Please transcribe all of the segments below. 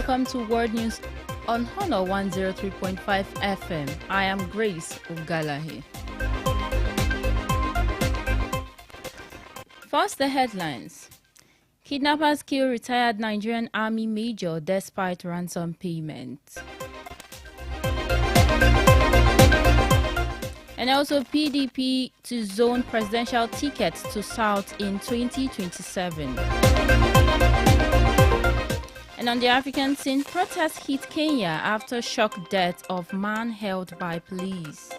welcome to World News on Honor 103.5 FM. I am Grace Ugalahi. First, the headlines. Kidnappers kill retired Nigerian Army Major despite ransom payment. And also PDP to zone presidential tickets to South in 2027. And on the African scene, protests hit Kenya after shock death of man held by police.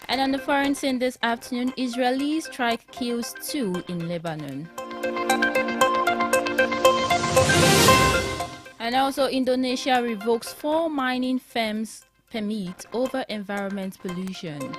And on the foreign scene this afternoon, Israeli strike kills 2 in Lebanon. And also Indonesia revokes 4 mining firms' permit over environment pollution.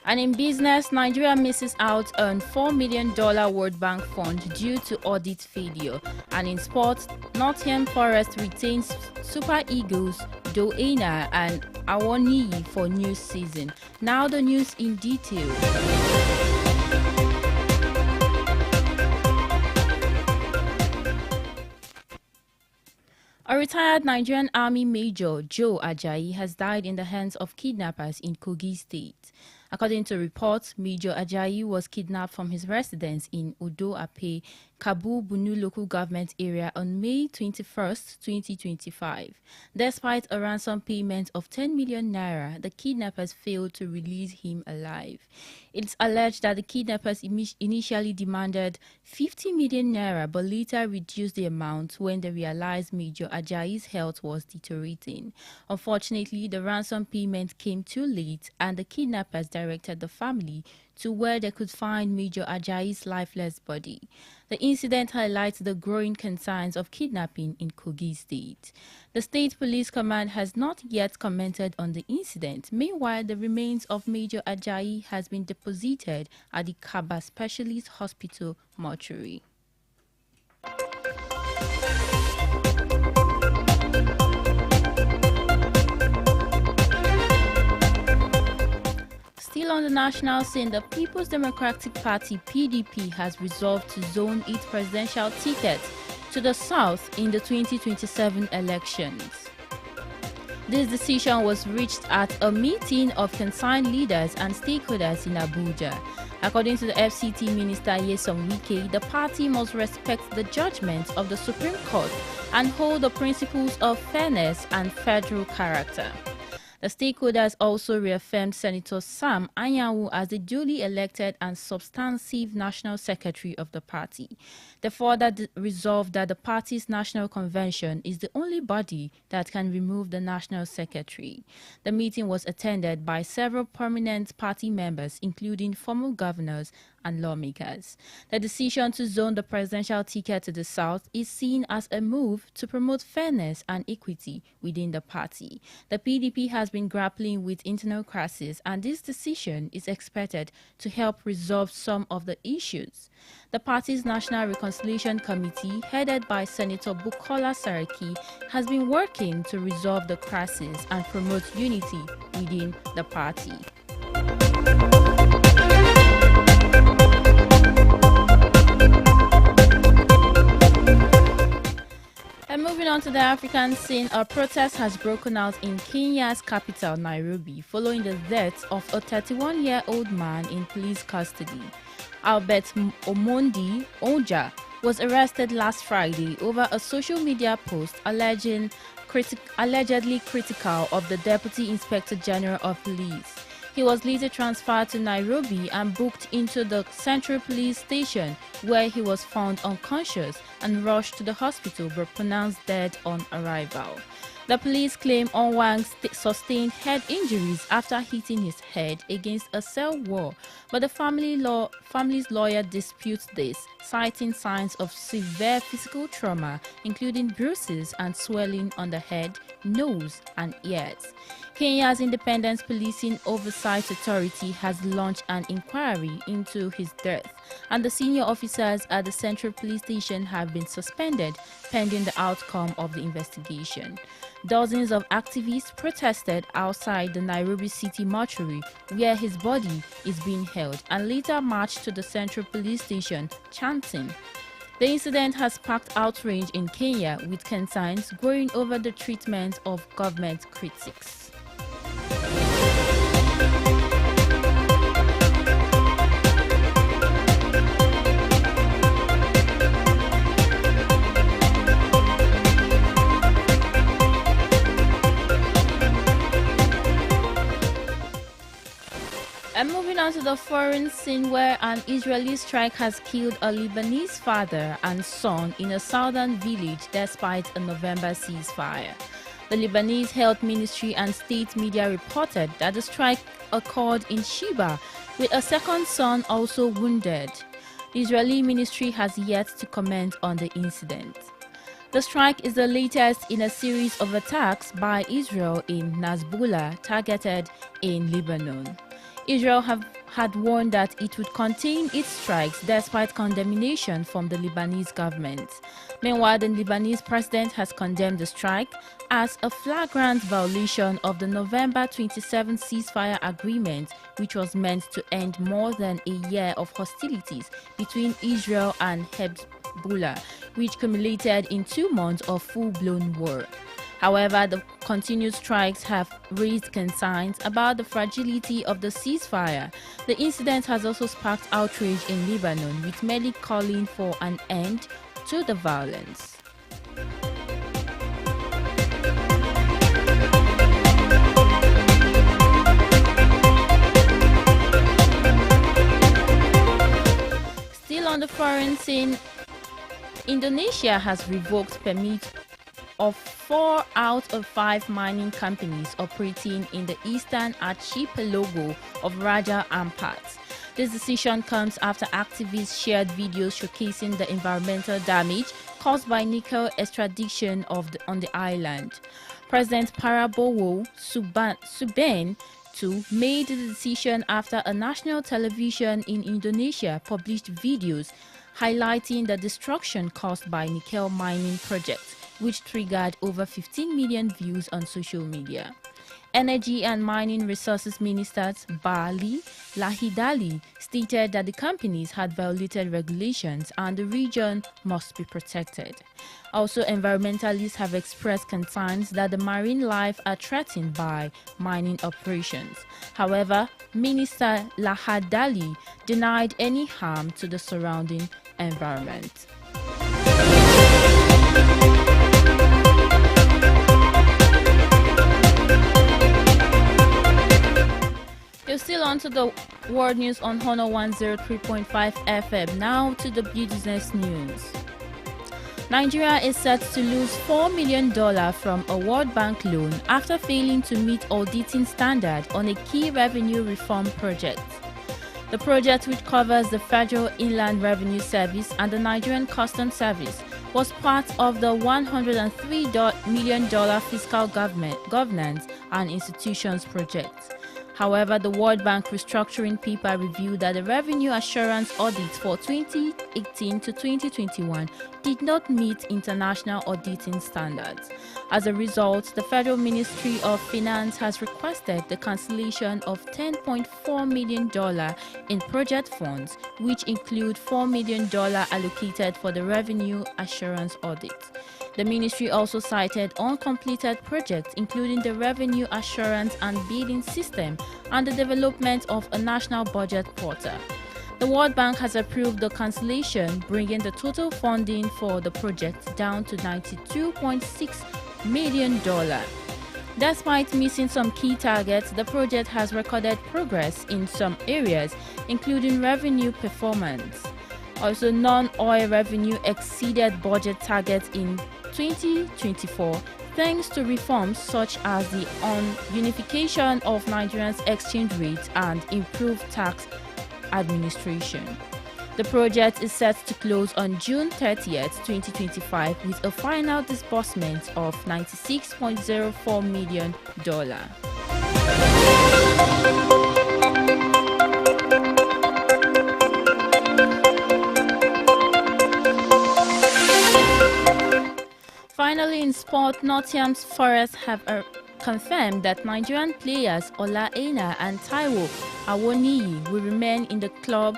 And in business, Nigeria misses out on $4 million World Bank fund due to audit failure. And in sports, Nottingham Forest retains Super Eagles Doena and Awoniyi for new season. Now the news in detail. A retired Nigerian Army Major, Joe Ajayi, has died in the hands of kidnappers in Kogi State. According to reports, Major Ajayi was kidnapped from his residence in Odo-Ape, Kabu-Bunu local government area on May 21, 2025. Despite a ransom payment of 10 million naira, the kidnappers failed to release him alive. It's alleged that the kidnappers initially demanded 50 million naira but later reduced the amount when they realized Major Ajayi's health was deteriorating. Unfortunately, the ransom payment came too late and the kidnappers directed the family to where they could find Major Ajayi's lifeless body. The incident highlights the growing concerns of kidnapping in Kogi State. The State Police Command has not yet commented on the incident. Meanwhile, the remains of Major Ajayi has been deposited at the Kaba Specialist Hospital mortuary. Still on the national scene, the People's Democratic Party (PDP) has resolved to zone its presidential ticket to the south in the 2027 elections. This decision was reached at a meeting of concerned leaders and stakeholders in Abuja. According to the FCT Minister Nyesom Wike, the party must respect the judgment of the Supreme Court and hold the principles of fairness and federal character. The stakeholders also reaffirmed Senator Sam Anyanwu as the duly elected and substantive National Secretary of the party. They further resolved that the party's National Convention is the only body that can remove the National Secretary. The meeting was attended by several prominent party members, including former governors and lawmakers. The decision to zone the presidential ticket to the south is seen as a move to promote fairness and equity within the party. The PDP has been grappling with internal crisis, and this decision is expected to help resolve some of the issues. The party's National Reconciliation Committee, headed by Senator Bukola Saraki, has been working to resolve the crisis and promote unity within the party. And moving on to the African scene, a protest has broken out in Kenya's capital, Nairobi, following the death of a 31-year-old man in police custody. Albert Omondi Oja was arrested last Friday over a social media post allegedly critical of the Deputy Inspector General of Police. He was later transferred to Nairobi and booked into the Central Police Station, where he was found unconscious and rushed to the hospital but pronounced dead on arrival. The police claim Onwang sustained head injuries after hitting his head against a cell wall, but the family's lawyer disputes this, citing signs of severe physical trauma, including bruises and swelling on the head, nose, and ears. Kenya's Independent Policing Oversight Authority has launched an inquiry into his death, and the senior officers at the Central Police Station have been suspended pending the outcome of the investigation. Dozens of activists protested outside the Nairobi City mortuary where his body is being held and later marched to the Central Police Station chanting. The incident has sparked outrage in Kenya, with concerns growing over the treatment of government critics. And moving on to the foreign scene, where an Israeli strike has killed a Lebanese father and son in a southern village despite a November ceasefire. The Lebanese Health Ministry and state media reported that the strike occurred in Sheba, with a second son also wounded. The Israeli ministry has yet to comment on the incident. The strike is the latest in a series of attacks by Israel in Nasrallah targeted in Lebanon. Israel had warned that it would contain its strikes despite condemnation from the Lebanese government. Meanwhile, the Lebanese president has condemned the strike as a flagrant violation of the November 27 ceasefire agreement, which was meant to end more than a year of hostilities between Israel and Hezbollah, which culminated in 2 months of full-blown war. However, the continued strikes have raised concerns about the fragility of the ceasefire. The incident has also sparked outrage in Lebanon, with many calling for an end to the violence. Still on the foreign scene, Indonesia has revoked permits of 4 out of 5 mining companies operating in the eastern archipelago of Raja Ampat. This decision comes after activists shared videos showcasing the environmental damage caused by nickel extraction on the island. President Prabowo Subianto made the decision after a national television in Indonesia published videos highlighting the destruction caused by nickel mining projects, which triggered over 15 million views on social media. Energy and Mining Resources Minister Bali Lahidali stated that the companies had violated regulations and the region must be protected. Also, environmentalists have expressed concerns that the marine life are threatened by mining operations. However, Minister Lahadali denied any harm to the surrounding environment. You're still on to the world news on Honor 103.5 FM. Now to the business news. Nigeria is set to lose $4 million from a World Bank loan after failing to meet auditing standard on a key revenue reform project. The project, which covers the Federal Inland Revenue Service and the Nigerian Customs Service, was part of the $103 million fiscal governance and institutions project. However, the World Bank restructuring paper revealed that the revenue assurance audit for 2018 to 2021 did not meet international auditing standards. As a result, the Federal Ministry of Finance has requested the cancellation of $10.4 million in project funds, which include $4 million allocated for the revenue assurance audit. The ministry also cited uncompleted projects, including the revenue assurance and bidding system and the development of a national budget portal. The World Bank has approved the cancellation, bringing the total funding for the project down to $92.6 million. Despite missing some key targets, the project has recorded progress in some areas, including revenue performance. Also, non-oil revenue exceeded budget targets in 2024 thanks to reforms such as the unification of Nigeria's exchange rate and improved tax administration. The project is set to close on June 30th, 2025 with a final disbursement of $96.04 million. Finally, in sport, Nottingham's Forest have confirmed that Nigerian players Ola Aina and Taiwo Awoniyi will remain in the club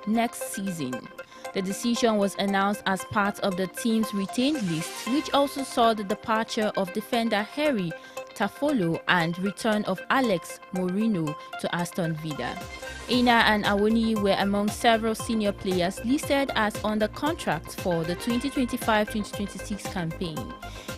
next season. The decision was announced as part of the team's retained list, which also saw the departure of defender Harry Tafolo and return of Alex Moreno to Aston Villa. Aina and Awoniyi were among several senior players listed as under contract for the 2025-2026 campaign.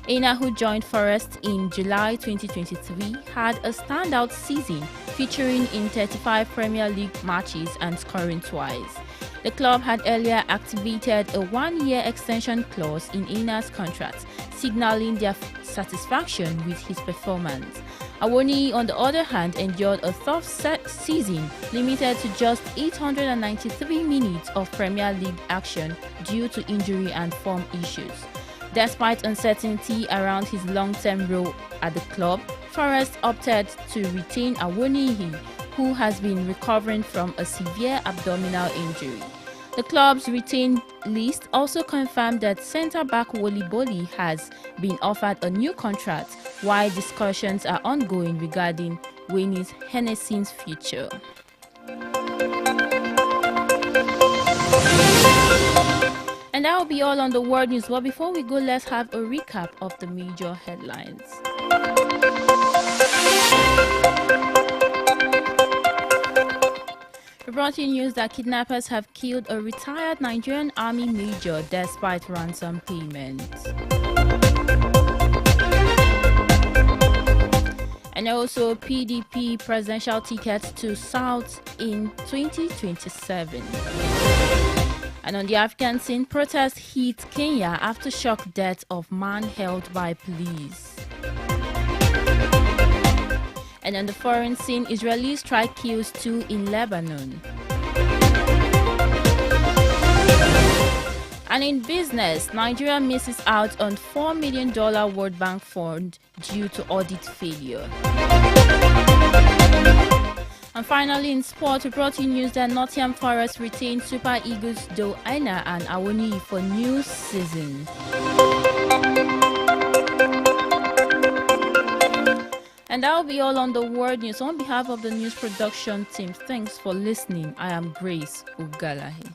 Aina, who joined Forest in July 2023, had a standout season featuring in 35 Premier League matches and scoring twice. The club had earlier activated a one-year extension clause in Aina's contract, signaling their satisfaction with his performance. Awoniyi, on the other hand, endured a tough season limited to just 893 minutes of Premier League action due to injury and form issues. Despite uncertainty around his long-term role at the club, Forest opted to retain Awoniyi, who has been recovering from a severe abdominal injury. The club's retained list also confirmed that centre-back Woli Boli has been offered a new contract, while discussions are ongoing regarding Wayne Hennessy's future. And that will be all on the world news. But before we go, let's have a recap of the major headlines. We brought you news that kidnappers have killed a retired Nigerian Army major despite ransom payments. And also PDP presidential ticket to South in 2027. And on the African scene, protests hit Kenya after shock death of man held by police. And on the foreign scene, Israeli strike kills 2 in Lebanon. And in business, Nigeria misses out on $4 million World Bank fund due to audit failure. And finally, in sport, we brought you news that Nottingham Forest retained Super Eagles Ola Aina and Awoniyi for new season. And that will be all on the world news. On behalf of the news production team, thanks for listening. I am Grace Ugalahi.